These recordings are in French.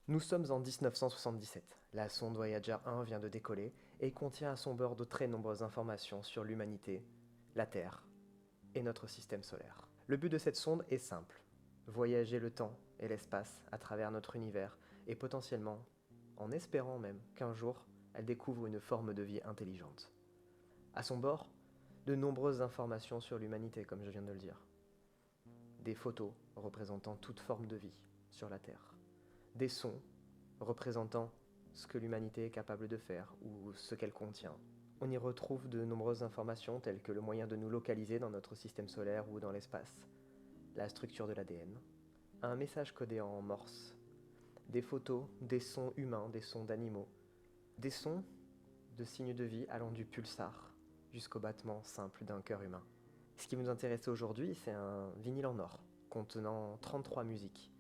Nous sommes en 1977. La sonde Voyager 1 vient de décoller et contient à son bord de très nombreuses informations sur l'humanité, la Terre et notre système solaire. Le but de cette sonde est simple, voyager le temps et l'espace à travers notre univers et potentiellement, en espérant même qu'un jour, elle découvre une forme de vie intelligente. À son bord, de nombreuses informations sur l'humanité, comme je viens de le dire. Des photos représentant toute forme de vie sur la Terre. Des sons représentant ce que l'humanité est capable de faire ou ce qu'elle contient. On y retrouve de nombreuses informations telles que le moyen de nous localiser dans notre système solaire ou dans l'espace, la structure de l'ADN, un message codé en morse, des photos, des sons humains, des sons d'animaux, des sons de signes de vie allant du pulsar jusqu'au battement simple d'un cœur humain. Ce qui nous intéresse aujourd'hui, c'est un vinyle en or contenant 33 musiques,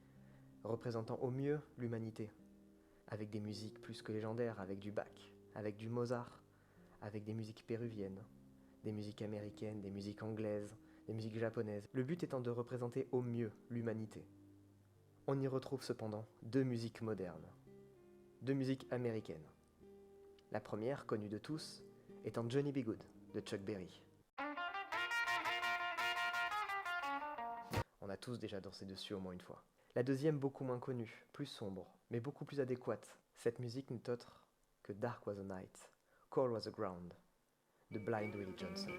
représentant au mieux l'humanité, avec des musiques plus que légendaires, avec du Bach, avec du Mozart, avec des musiques péruviennes, des musiques américaines, des musiques anglaises, des musiques japonaises, le but étant de représenter au mieux l'humanité. On y retrouve cependant deux musiques modernes, deux musiques américaines. La première, connue de tous, étant Johnny B. Good de Chuck Berry. On a tous déjà dansé dessus au moins une fois. La deuxième, beaucoup moins connue, plus sombre, mais beaucoup plus adéquate. Cette musique n'est autre que Dark Was the Night, Cold Was the Ground, de Blind Willie Johnson.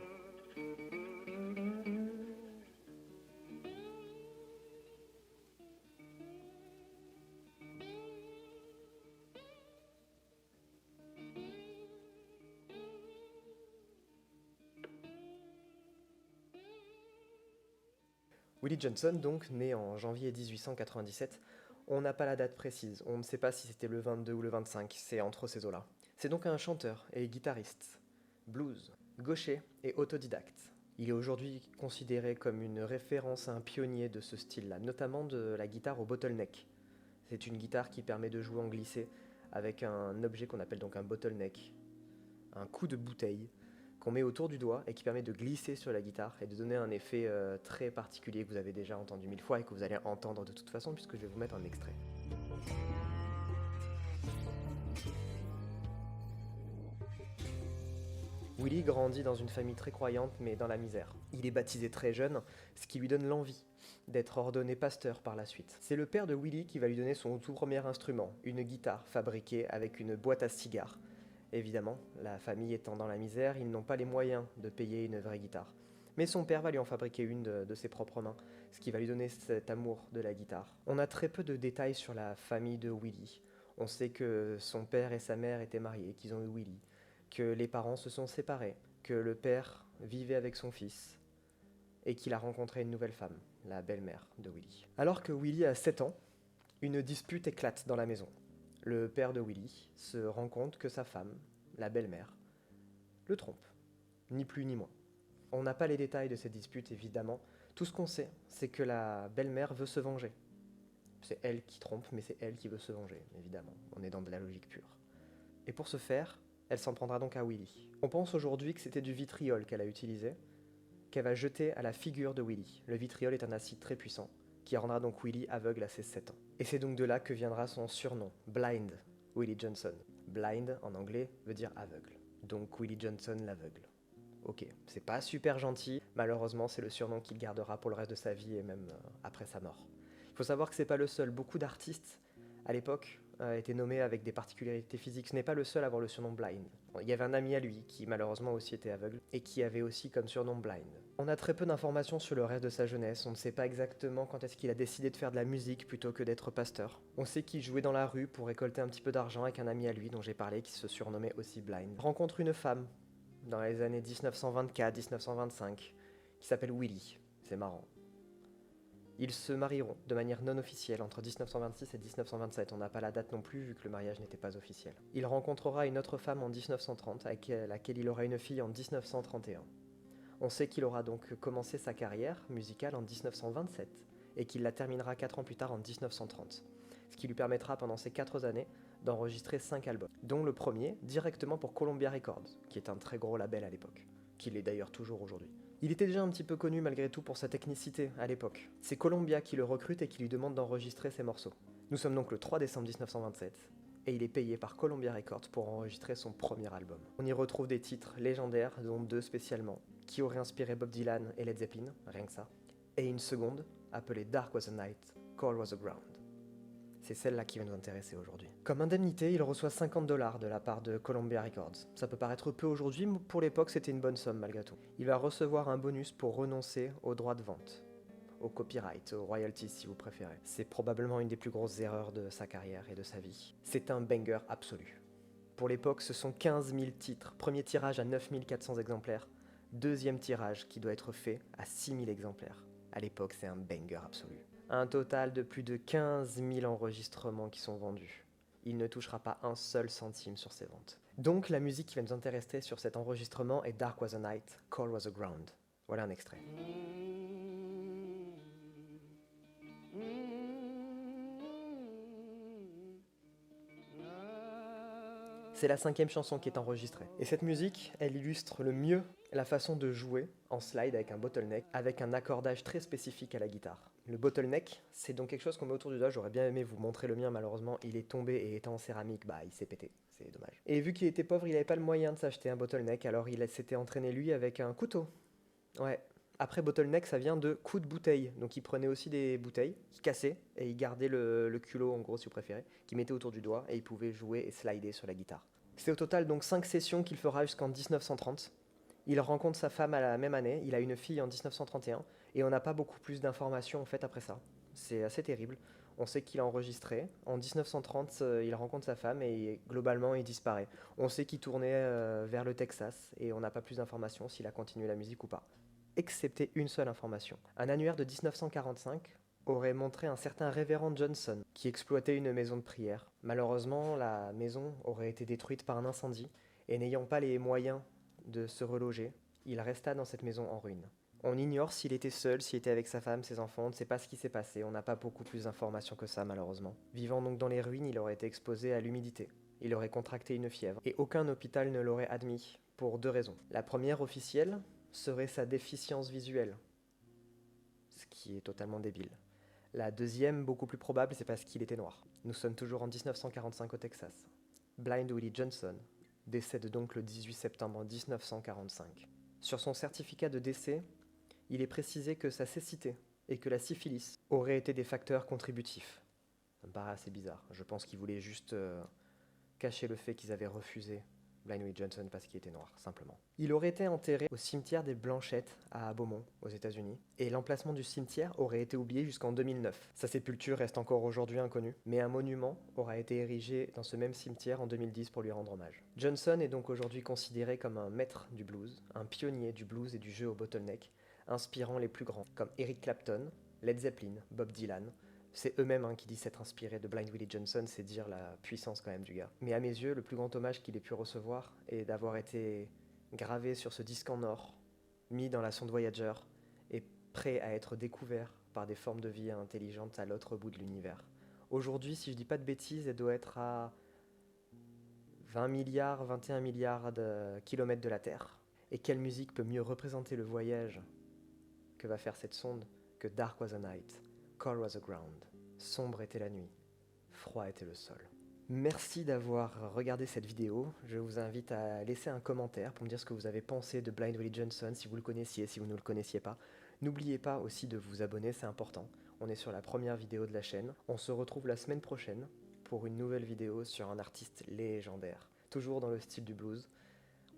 Willie Johnson, donc, né en janvier 1897, on n'a pas la date précise, on ne sait pas si c'était le 22 ou le 25, c'est entre ces eaux-là. C'est donc un chanteur et guitariste, blues, gaucher et autodidacte. Il est aujourd'hui considéré comme une référence à un pionnier de ce style-là, notamment de la guitare au bottleneck. C'est une guitare qui permet de jouer en glissé avec un objet qu'on appelle donc un bottleneck, un coup de bouteille qu'on met autour du doigt et qui permet de glisser sur la guitare et de donner un effet très particulier que vous avez déjà entendu mille fois et que vous allez entendre de toute façon puisque je vais vous mettre un extrait. Willie grandit dans une famille très croyante mais dans la misère. Il est baptisé très jeune, ce qui lui donne l'envie d'être ordonné pasteur par la suite. C'est le père de Willie qui va lui donner son tout premier instrument, une guitare fabriquée avec une boîte à cigares. Évidemment, la famille étant dans la misère, ils n'ont pas les moyens de payer une vraie guitare. Mais son père va lui en fabriquer une de ses propres mains, ce qui va lui donner cet amour de la guitare. On a très peu de détails sur la famille de Willie. On sait que son père et sa mère étaient mariés, qu'ils ont eu Willie, que les parents se sont séparés, que le père vivait avec son fils, et qu'il a rencontré une nouvelle femme, la belle-mère de Willie. Alors que Willie a 7 ans, une dispute éclate dans la maison. Le père de Willie se rend compte que sa femme, la belle-mère, le trompe, ni plus ni moins. On n'a pas les détails de cette dispute évidemment, tout ce qu'on sait, c'est que la belle-mère veut se venger. C'est elle qui trompe, mais c'est elle qui veut se venger, évidemment, on est dans de la logique pure. Et pour ce faire, elle s'en prendra donc à Willie. On pense aujourd'hui que c'était du vitriol qu'elle a utilisé, qu'elle va jeter à la figure de Willie. Le vitriol est un acide très puissant, qui rendra donc Willie aveugle à ses 7 ans. Et c'est donc de là que viendra son surnom, Blind Willie Johnson. Blind, en anglais, veut dire aveugle. Donc Willie Johnson l'aveugle. Ok, c'est pas super gentil, malheureusement c'est le surnom qu'il gardera pour le reste de sa vie et même après sa mort. Il faut savoir que c'est pas le seul, beaucoup d'artistes à l'époque étaient nommés avec des particularités physiques, ce n'est pas le seul à avoir le surnom Blind. Il y avait un ami à lui qui malheureusement aussi était aveugle et qui avait aussi comme surnom Blind. On a très peu d'informations sur le reste de sa jeunesse, on ne sait pas exactement quand est-ce qu'il a décidé de faire de la musique plutôt que d'être pasteur. On sait qu'il jouait dans la rue pour récolter un petit peu d'argent avec un ami à lui dont j'ai parlé qui se surnommait aussi Blind. Il rencontre une femme dans les années 1924-1925, qui s'appelle Willie. C'est marrant. Ils se marieront de manière non officielle entre 1926 et 1927. On n'a pas la date non plus vu que le mariage n'était pas officiel. Il rencontrera une autre femme en 1930 avec laquelle il aura une fille en 1931. On sait qu'il aura donc commencé sa carrière musicale en 1927 et qu'il la terminera 4 ans plus tard en 1930. Ce qui lui permettra pendant ces 4 années d'enregistrer 5 albums, dont le premier directement pour Columbia Records, qui est un très gros label à l'époque, qu'il est d'ailleurs toujours aujourd'hui. Il était déjà un petit peu connu malgré tout pour sa technicité à l'époque. C'est Columbia qui le recrute et qui lui demande d'enregistrer ses morceaux. Nous sommes donc le 3 décembre 1927, et il est payé par Columbia Records pour enregistrer son premier album. On y retrouve des titres légendaires, dont 2 spécialement, qui auraient inspiré Bob Dylan et Led Zeppelin, rien que ça, et une seconde, appelée Dark Was the Night, Cold Was the Ground. C'est celle-là qui va nous intéresser aujourd'hui. Comme indemnité, il reçoit $50 de la part de Columbia Records. Ça peut paraître peu aujourd'hui, mais pour l'époque c'était une bonne somme malgré tout. Il va recevoir un bonus pour renoncer aux droits de vente, au copyright, aux royalties si vous préférez. C'est probablement une des plus grosses erreurs de sa carrière et de sa vie. C'est un banger absolu. Pour l'époque, ce sont 15 000 titres. Premier tirage à 9 400 exemplaires. Deuxième tirage qui doit être fait à 6 000 exemplaires. À l'époque, c'est un banger absolu. Un total de plus de 15 000 enregistrements qui sont vendus. Il ne touchera pas un seul centime sur ces ventes. Donc la musique qui va nous intéresser sur cet enregistrement est Dark Was the Night, Cold Was the Ground. Voilà un extrait. C'est la 5e chanson qui est enregistrée. Et cette musique, elle illustre le mieux la façon de jouer en slide avec un bottleneck, avec un accordage très spécifique à la guitare. Le bottleneck, c'est donc quelque chose qu'on met autour du doigt. J'aurais bien aimé vous montrer le mien, malheureusement, il est tombé et étant en céramique, il s'est pété. C'est dommage. Et vu qu'il était pauvre, il n'avait pas le moyen de s'acheter un bottleneck, alors il s'était entraîné lui avec un couteau. Ouais. Après, bottleneck, ça vient de coup de bouteille. Donc, il prenait aussi des bouteilles, qui cassaient, et il gardait le culot, en gros, si vous préférez, qu'il mettait autour du doigt, et il pouvait jouer et slider sur la guitare. C'est au total donc 5 sessions qu'il fera jusqu'en 1930. Il rencontre sa femme à la même année, il a une fille en 1931, et on n'a pas beaucoup plus d'informations en fait après ça. C'est assez terrible. On sait qu'il a enregistré. En 1930, il rencontre sa femme et globalement il disparaît. On sait qu'il tournait vers le Texas et on n'a pas plus d'informations s'il a continué la musique ou pas. Excepté une seule information. Un annuaire de 1945 aurait montré un certain révérend Johnson qui exploitait une maison de prière. Malheureusement, la maison aurait été détruite par un incendie et n'ayant pas les moyens de se reloger, il resta dans cette maison en ruine. On ignore s'il était seul, s'il était avec sa femme, ses enfants, on ne sait pas ce qui s'est passé, on n'a pas beaucoup plus d'informations que ça malheureusement. Vivant donc dans les ruines, il aurait été exposé à l'humidité. Il aurait contracté une fièvre et aucun hôpital ne l'aurait admis pour 2 raisons. La première officielle serait sa déficience visuelle, ce qui est totalement débile. La deuxième, beaucoup plus probable, c'est parce qu'il était noir. Nous sommes toujours en 1945 au Texas. Blind Willie Johnson décède donc le 18 septembre 1945. Sur son certificat de décès, il est précisé que sa cécité et que la syphilis auraient été des facteurs contributifs. Ça me paraît assez bizarre. Je pense qu'ils voulaient juste cacher le fait qu'ils avaient refusé Blind Willie Johnson parce qu'il était noir, simplement. Il aurait été enterré au cimetière des Blanchettes à Beaumont, aux États-Unis, et l'emplacement du cimetière aurait été oublié jusqu'en 2009. Sa sépulture reste encore aujourd'hui inconnue, mais un monument aura été érigé dans ce même cimetière en 2010 pour lui rendre hommage. Johnson est donc aujourd'hui considéré comme un maître du blues, un pionnier du blues et du jeu au bottleneck, inspirant les plus grands, comme Eric Clapton, Led Zeppelin, Bob Dylan. C'est eux-mêmes qui disent s'être inspirés de Blind Willie Johnson, c'est dire la puissance quand même du gars. Mais à mes yeux, le plus grand hommage qu'il ait pu recevoir est d'avoir été gravé sur ce disque en or, mis dans la sonde Voyager, et prêt à être découvert par des formes de vie intelligentes à l'autre bout de l'univers. Aujourd'hui, si je dis pas de bêtises, elle doit être à 20 milliards, 21 milliards de kilomètres de la Terre. Et quelle musique peut mieux représenter le voyage que va faire cette sonde que Dark Was the Night, Cold Was the Ground. Sombre était la nuit, froid était le sol. Merci d'avoir regardé cette vidéo. Je vous invite à laisser un commentaire pour me dire ce que vous avez pensé de Blind Willie Johnson, si vous le connaissiez, si vous ne le connaissiez pas. N'oubliez pas aussi de vous abonner, c'est important. On est sur la première vidéo de la chaîne. On se retrouve la semaine prochaine pour une nouvelle vidéo sur un artiste légendaire, toujours dans le style du blues.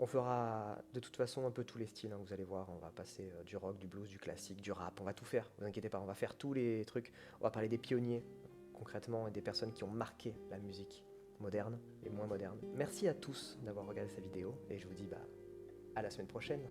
On fera de toute façon un peu tous les styles, vous allez voir, on va passer du rock, du blues, du classique, du rap, on va tout faire, vous inquiétez pas, on va faire tous les trucs, on va parler des pionniers concrètement et des personnes qui ont marqué la musique moderne et moins moderne. Merci à tous d'avoir regardé cette vidéo et je vous dis à la semaine prochaine.